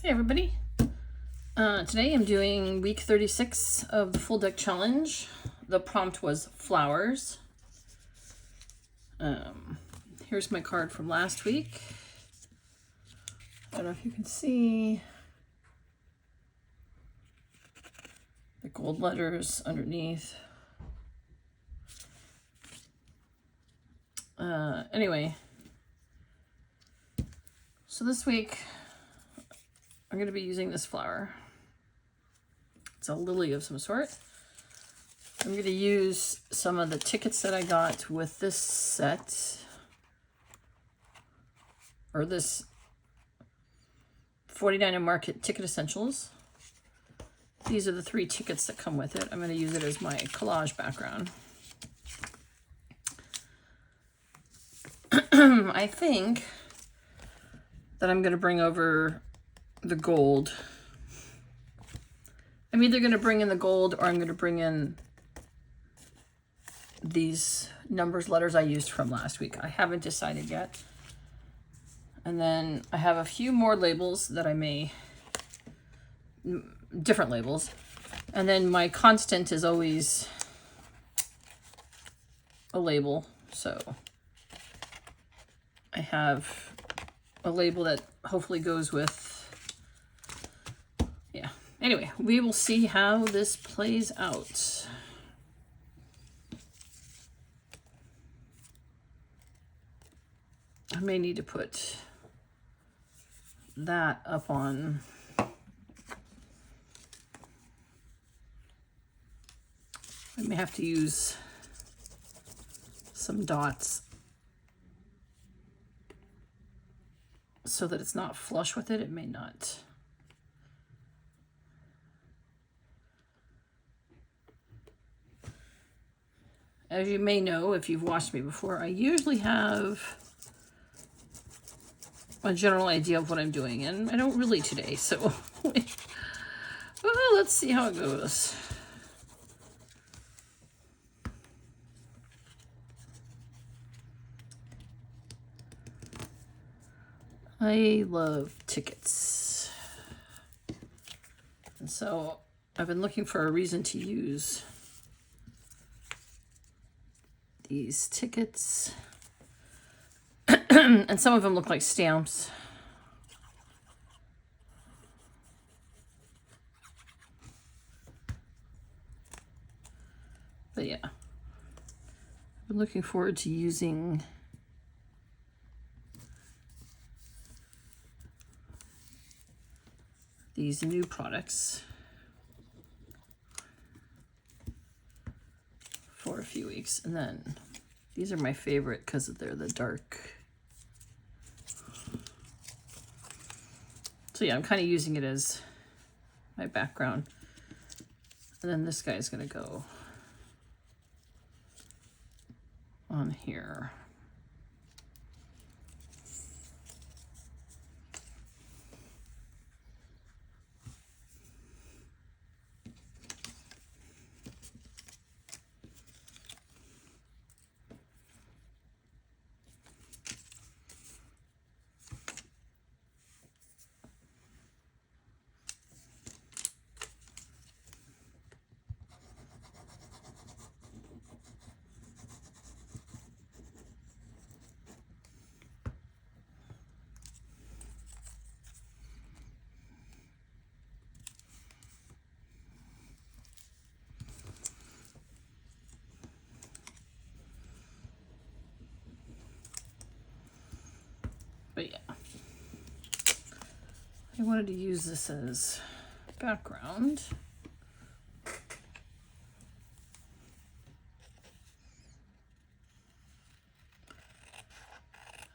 Hey everybody. Today I'm doing week 36 of the full deck challenge. The prompt was flowers. Here's my card from last week. I don't know if you can see the gold letters underneath. Anyway, so this week I'm going to be using this flower. It's a lily of some sort. I'm going to use some of the tickets that I got with this set, or this 49 and Market Ticket Essentials. These are the 3 tickets that come with it. I'm going to use it as my collage background. I think that I'm going to bring over the gold. I'm either going to bring in the gold or I'm going to bring in these numbers, letters I used from last week. I haven't decided yet. And then I have a few more labels that I may, different labels. And then my constant is always a label. So I have a label that hopefully goes with, yeah. Anyway, we will see how this plays out. I may need to put that up on I may have to use some dots so that it's not flush with it. It may not. As you may know, if you've watched me before, I usually have a general idea of what I'm doing, and I don't really today, so well, let's see how it goes. I love tickets, and so I've been looking for a reason to use these tickets. And some of them look like stamps. But yeah, I'm looking forward to using these new products for a few weeks. And then these are my favorite because they're the dark. So yeah, I'm kind of using it as my background. And then this guy's going to go on here. But yeah, I wanted to use this as background.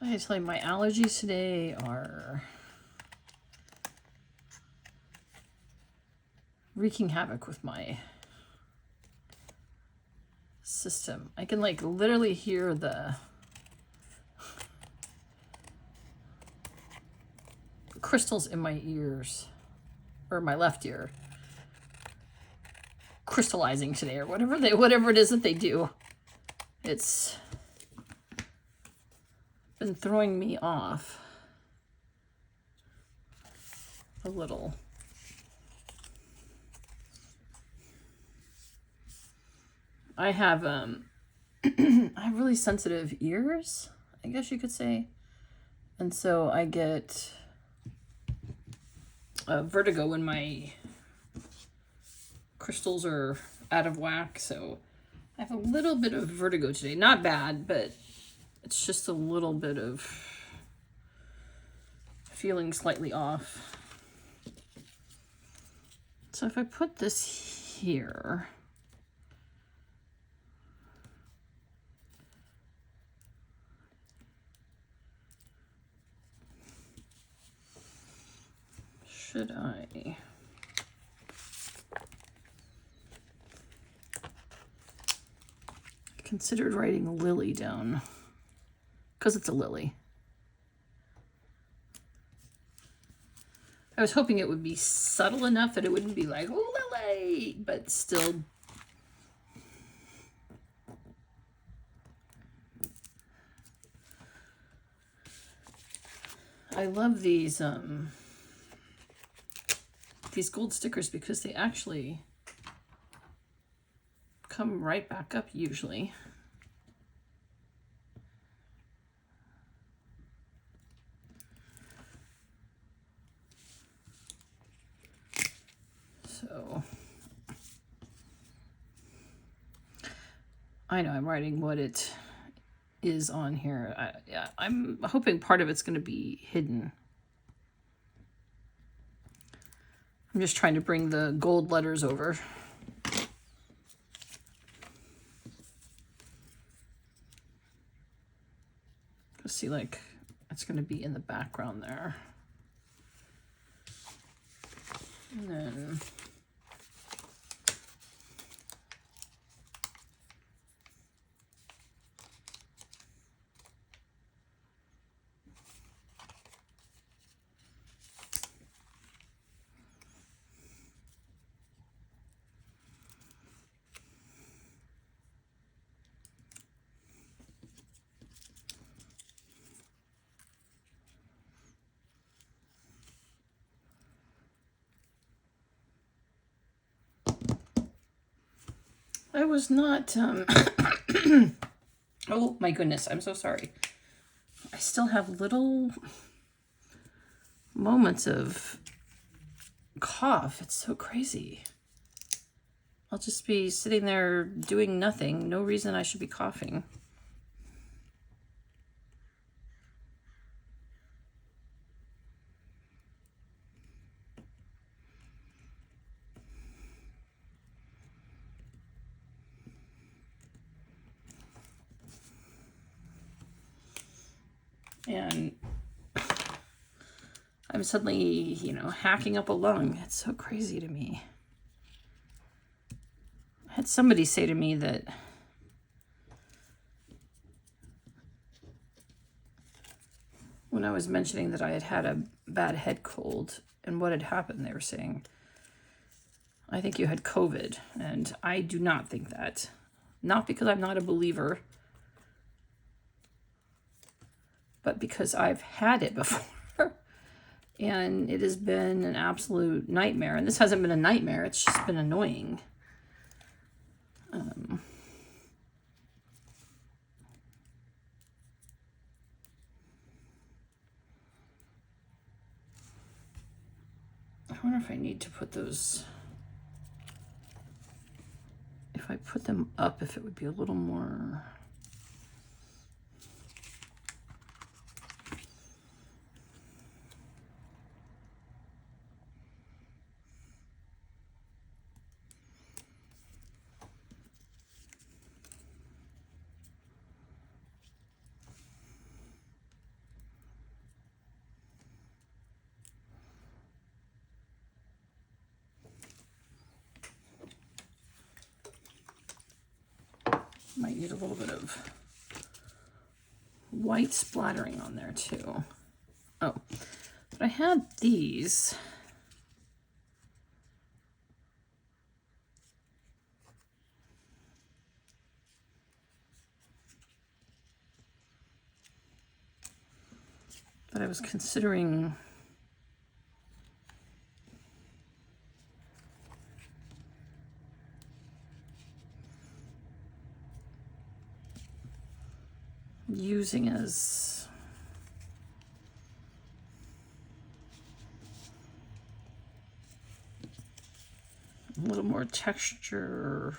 I tell you, my allergies today are wreaking havoc with my system. I can like literally hear the crystals in my ears, or my left ear, crystallizing today, or whatever it is that they do. It's been throwing me off. a little. I have I have really sensitive ears, I guess you could say. And so I get vertigo when my crystals are out of whack. So I have a little bit of vertigo today. Not bad, but it's just a little bit of feeling slightly off. So if I put this here, should I? I considered writing lily down because it's a lily. I was hoping it would be subtle enough that it wouldn't be like lily, but still. I love these gold stickers because they actually come right back up usually. So I know I'm writing what it is on here. I'm hoping part of it's going to be hidden. I'm just trying to bring the gold letters over. See, like, it's going to be in the background there. And then I was not, oh my goodness, I'm so sorry. I still have little moments of cough. It's so crazy. I'll just be sitting there doing nothing. No reason I should be coughing. And I'm suddenly, you know, hacking up a lung. It's so crazy to me. I had somebody say to me that when I was mentioning that I had had a bad head cold and what had happened, they were saying, I think you had COVID. And I do not think that. Not because I'm not a believer, but because I've had it before. And it has been an absolute nightmare. And this hasn't been a nightmare. It's just been annoying. I wonder if I need to put those, if I put them up, if it would be a little more. Might need a little bit of white splattering on there too. Oh, but I had these. But I was considering using as a little more texture.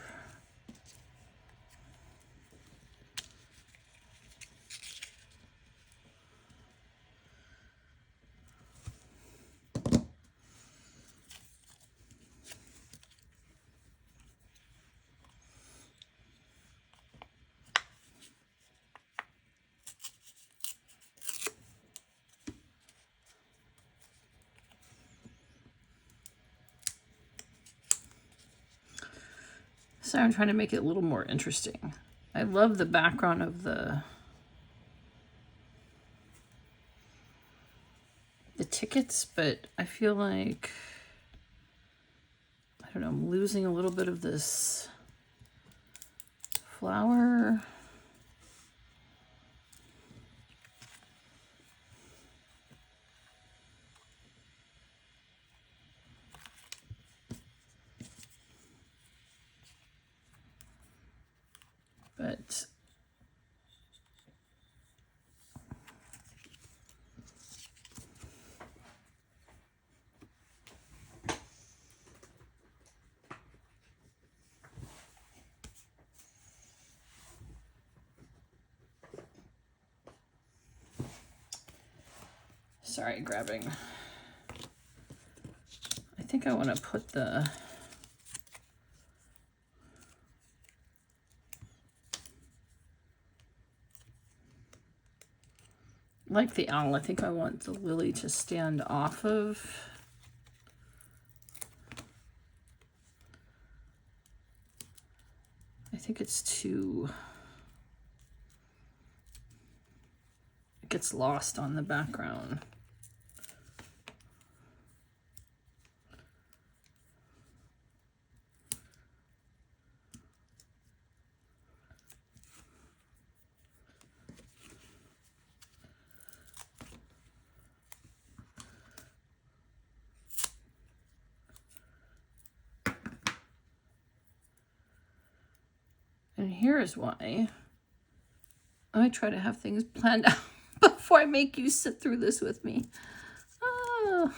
So I'm trying to make it a little more interesting. I love the background of the tickets, but I feel like, I don't know, I'm losing a little bit of this flower. But sorry, grabbing. I think I want to put the like the owl, I think I want the lily to stand off of. I think it's too, it gets lost on the background. And here is why I try to have things planned out before I make you sit through this with me. Oh.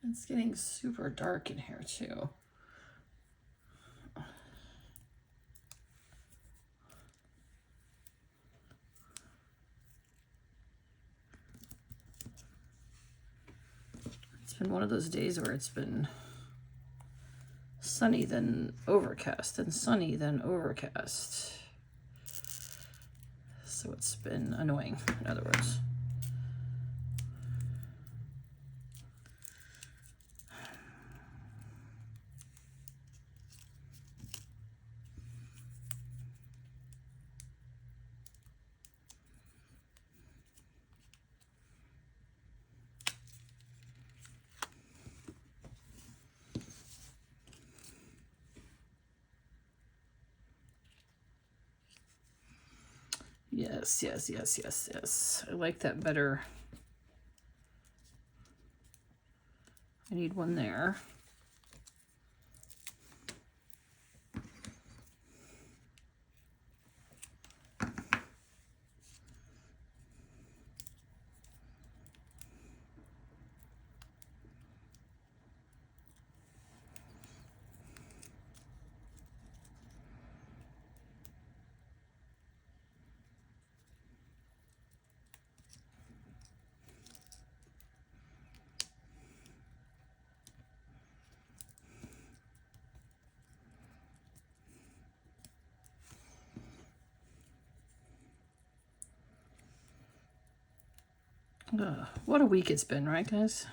It's getting super dark in here too. It's been one of those days where it's been sunny, then overcast, and sunny, then overcast. So it's been annoying, in other words. Yes, yes, yes, yes, yes. I like that better. I need one there. What a week it's been, right, guys?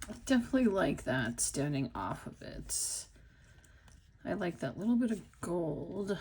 I definitely like that standing off of it. I like that little bit of gold.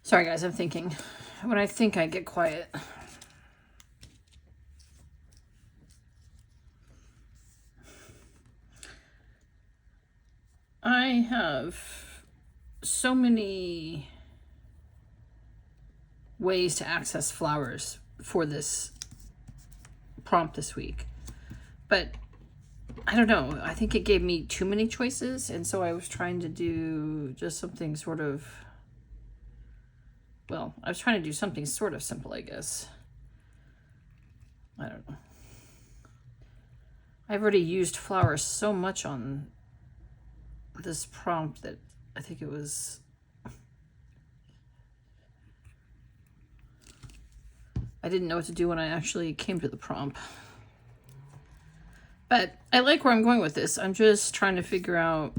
Sorry guys, I'm thinking. When I think, I get quiet. I have so many ways to access flowers for this prompt this week, but I don't know. I think it gave me too many choices, and so I was trying to do just something sort of, well, I was trying to do something sort of simple, I guess. I don't know. I've already used flowers so much on this prompt that I think it was, I didn't know what to do when I actually came to the prompt. But I like where I'm going with this. I'm just trying to figure out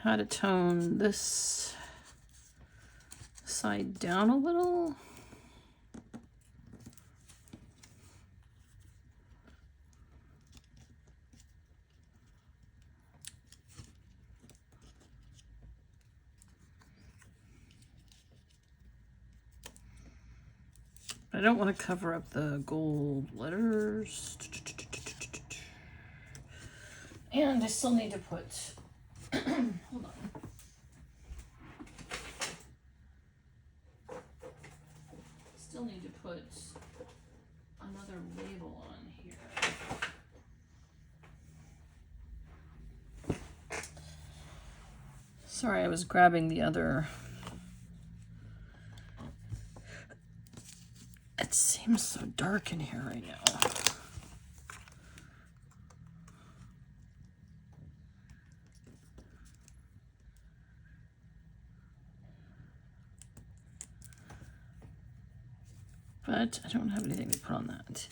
how to tone this side down a little. I don't want to cover up the gold letters. And I still need to put, hold on. Still need to put another label on here. Sorry, I was grabbing the other. It seems so dark in here right now. But I don't have anything to put on that.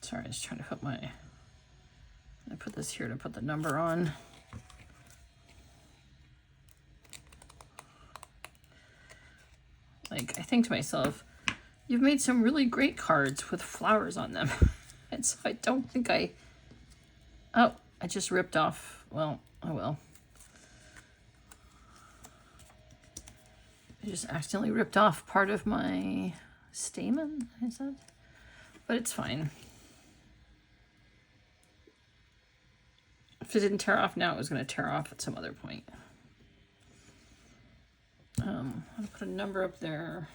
Sorry, I was trying to put I put this here to put the number on. Like, I think to myself, you've made some really great cards with flowers on them. And so I don't think oh, I just ripped off, well, oh well. I just accidentally ripped off part of my stamen, is that? But it's fine. If it didn't tear off now, it was going to tear off at some other point. I'll put a number up there.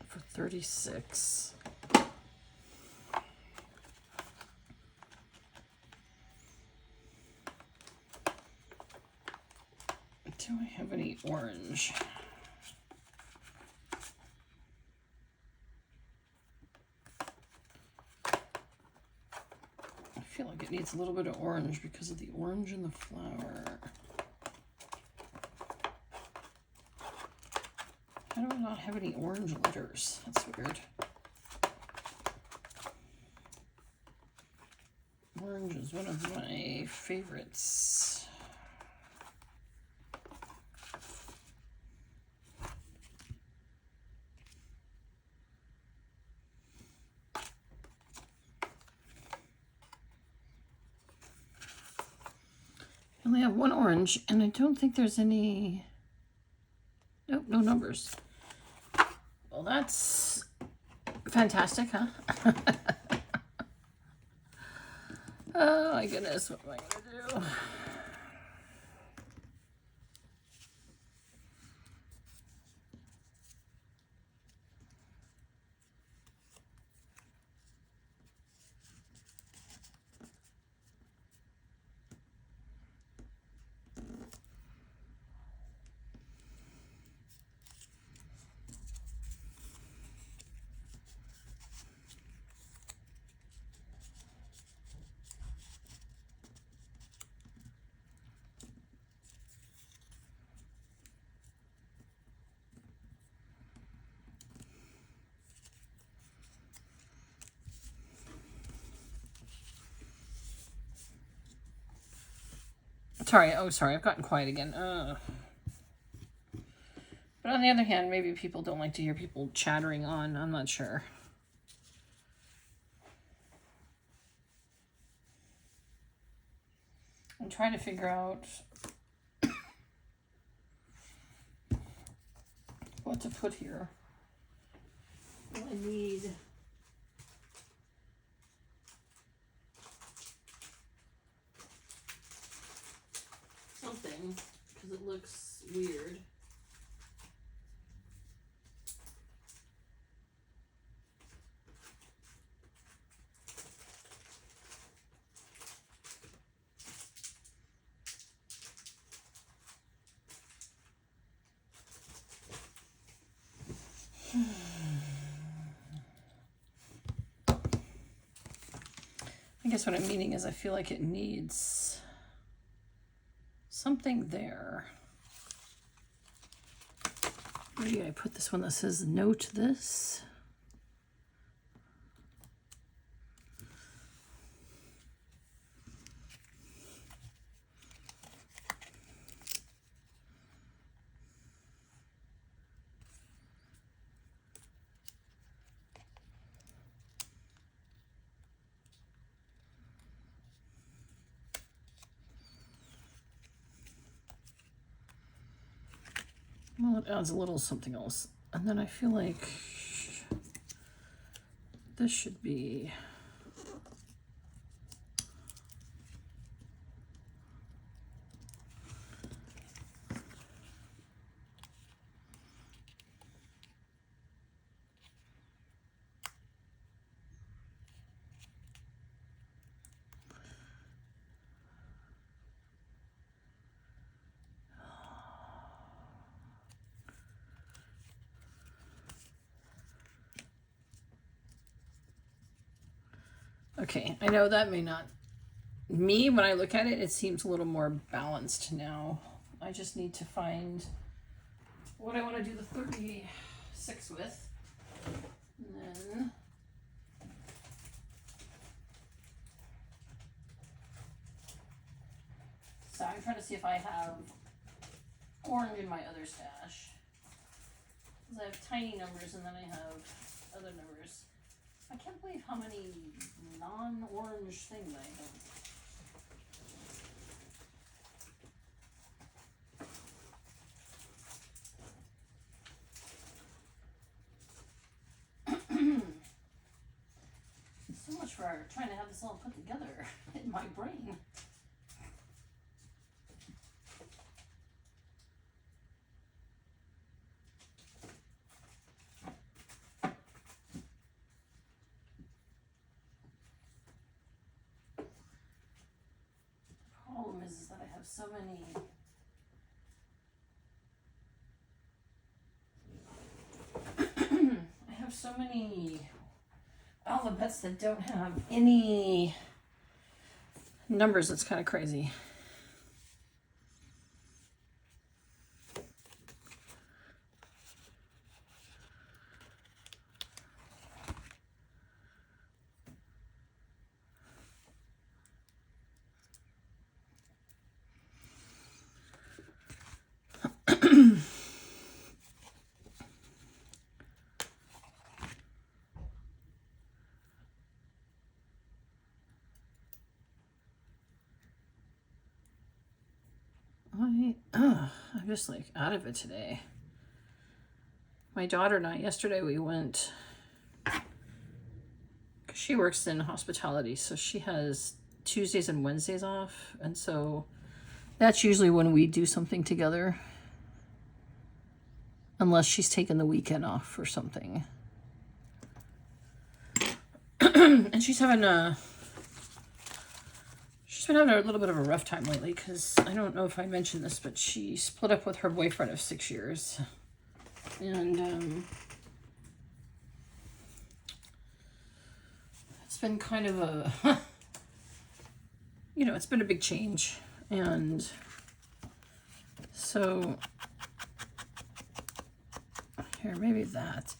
For 36. Do I have any orange? I feel like it needs a little bit of orange because of the orange in the flower. How do I not have any orange letters? That's weird. Orange is one of my favorites. I only have one orange, and I don't think there's any. Nope, no numbers. Well, that's fantastic, huh? Oh my goodness, what am I gonna do? Sorry, I've gotten quiet again. But on the other hand, maybe people don't like to hear people chattering on. I'm not sure. I'm trying to figure out what to put here. Well, I need something because it looks weird. I guess what I'm meaning is I feel like it needs something there. Maybe I put this one that says note this. Well, it adds a little something else. And then I feel like this should be okay. I know that may not, me, when I look at it, it seems a little more balanced now. I just need to find what I want to do the 36 with. And then so I'm trying to see if I have orange in my other stash. Because I have tiny numbers and then I have other numbers. I can't believe how many non-orange things I have. So much for trying to have this all put together in my brain. Problem is that I have so many alphabets that don't have any numbers. It's kind of crazy. I'm just like out of it today. My daughter and I, yesterday we went, because she works in hospitality, so she has Tuesdays and Wednesdays off, and so that's usually when we do something together, unless she's taken the weekend off or something. And she's been having a little bit of a rough time lately, because I don't know if I mentioned this, but she split up with her boyfriend of 6 years. And it's been kind of a, you know, it's been a big change. And so, here, maybe that.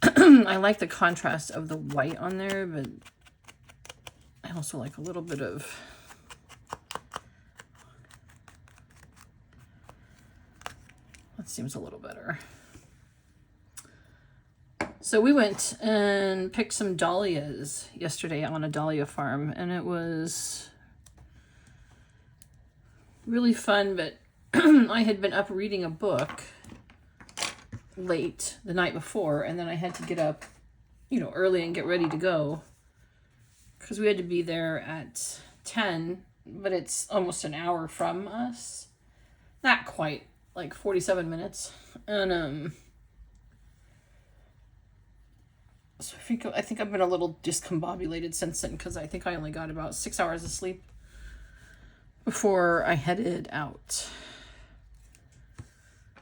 I like the contrast of the white on there, but I also like a little bit of That seems a little better. So we went and picked some dahlias yesterday on a dahlia farm, and it was really fun, but I had been up reading a book late the night before, and then I had to get up, early and get ready to go because we had to be there at 10, but it's almost an hour from us. Not quite, like 47 minutes. And so I think I've been a little discombobulated since then because I think I only got about 6 hours of sleep before I headed out.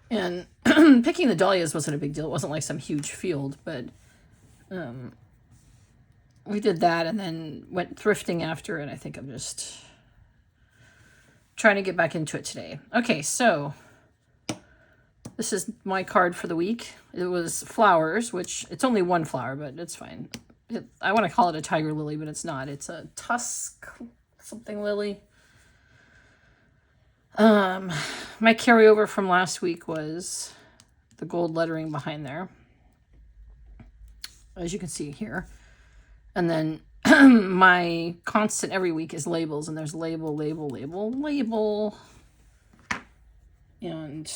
And picking the dahlias wasn't a big deal. It wasn't like some huge field, but we did that and then went thrifting after, and I think I'm just trying to get back into it today. Okay, so this is my card for the week. It was flowers, which it's only one flower, but it's fine. I want to call it a tiger lily, but it's not. It's a tusk something lily. My carryover from last week was the gold lettering behind there, as you can see here. And then my constant every week is labels, and there's label, label, label, label. And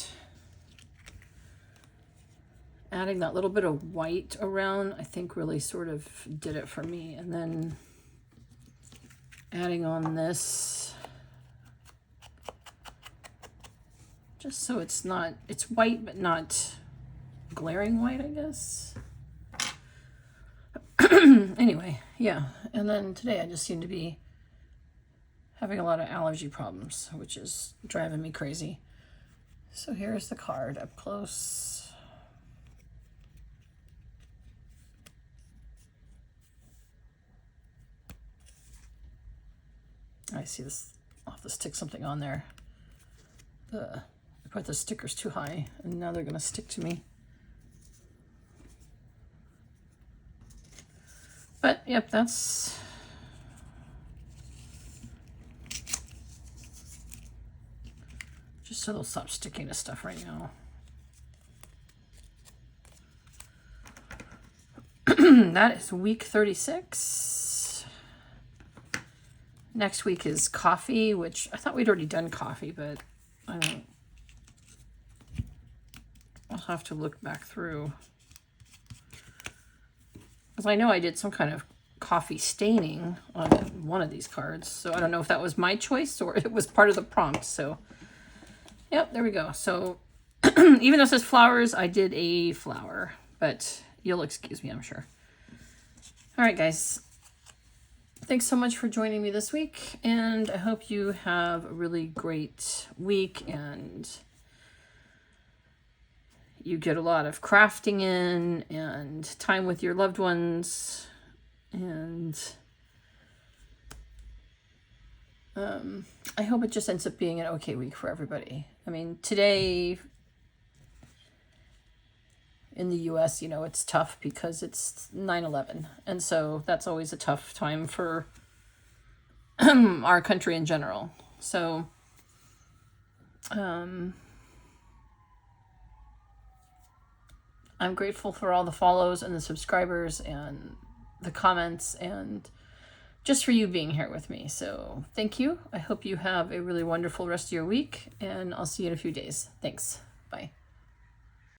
adding that little bit of white around, I think really sort of did it for me. And then adding on this, just so it's white, but not glaring white, I guess. Anyway, yeah. And then today I just seem to be having a lot of allergy problems, which is driving me crazy. So here's the card up close. I see this. I'll have to stick something on there. I put the stickers too high, and now they're going to stick to me. But, yep, that's... just so they'll stop sticking to stuff right now. That is week 36. Next week is coffee, which I thought we'd already done coffee, but I don't... I'll have to look back through. Because I know I did some kind of coffee staining on one of these cards. So I don't know if that was my choice or it was part of the prompt. So, yep, there we go. So even though it says flowers, I did a flower. But you'll excuse me, I'm sure. All right, guys. Thanks so much for joining me this week. And I hope you have a really great week and you get a lot of crafting in and time with your loved ones. And I hope it just ends up being an okay week for everybody. I mean, today in the US, it's tough because it's 9/11. And so that's always a tough time for our country in general. So, I'm grateful for all the follows and the subscribers and the comments and just for you being here with me. So thank you. I hope you have a really wonderful rest of your week, and I'll see you in a few days. Thanks. Bye.